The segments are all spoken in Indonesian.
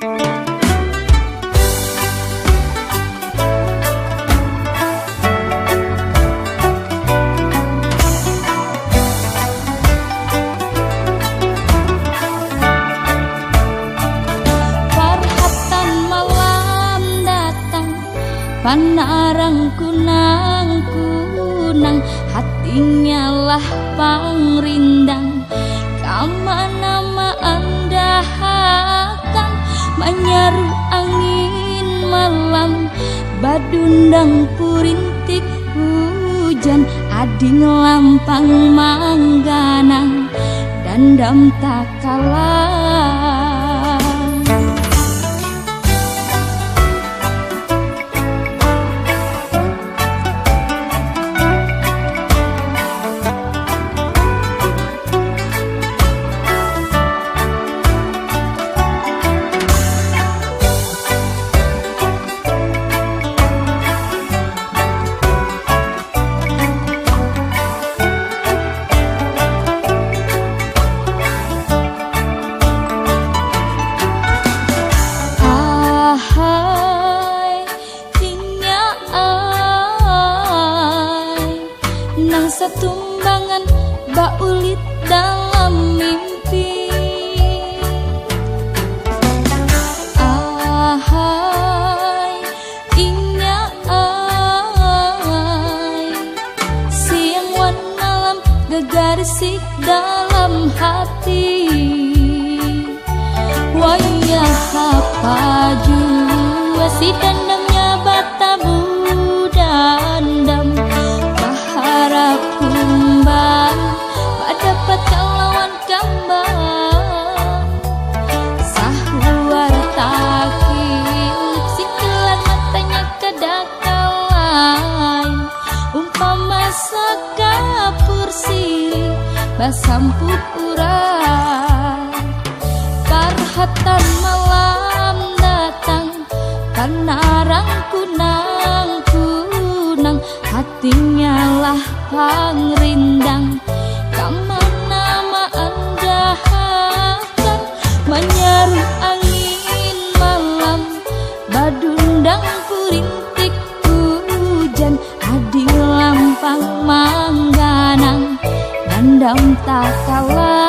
Panarang kunang-kunang, hatinya lah pangrindang. Kamana anda akan menyaru angin malam, badundang purintik hujan, ading lampang mangganang, dandam tak kalah. Setumbangan baulit dalam mimpi, ahai inya ai, siang wan malam gegarsik dalam hati. Wayah apa jua si dandamnya bata budandam, harap kumbang dapat kalawan kambang, sahuar takil singkelan matanya kadakalan, umpama sakapur sirih basamput urang. Karhatan malam datang panarang kunang-kunang, hatinya lah pangrindang. Kamana anda akan menyaru angin malam, badundang purintik hujan, ading lampang mangganang, dandam tak kalah.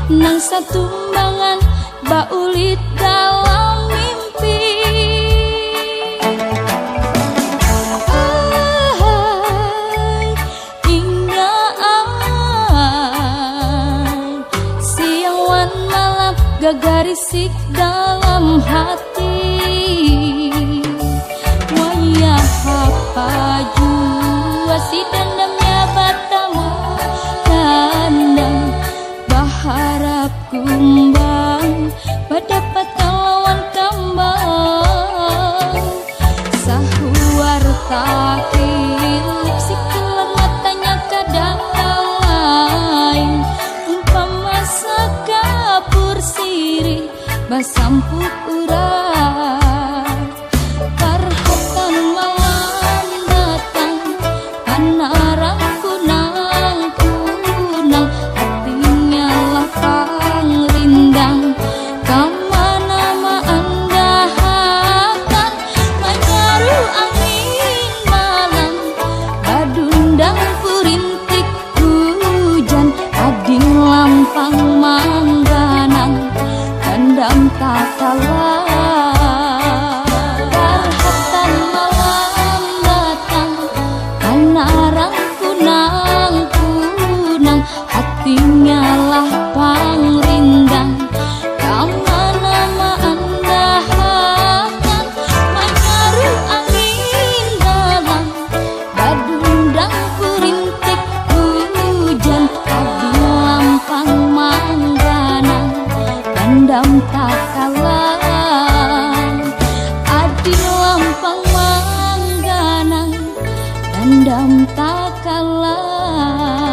Nang satumbangan baulit dalam mimpi, ahai inya ai, siang wan malam gagarisik dalam hati. Wayah apa jua si dandamnya batamu dandam, harap kumbang dapat kalawan kambang, sahuar takil sikelan matanya kadakalan, umpama sakapur sirih basamput urang. Karhatan malam datang panarang kunang-kunang, hatinya lah pangrindang. Kamana anda akan menyaru angin malam, badundang purintik hujan, ading lampang mangganang, dandam tak kalah. dendam tak kalah.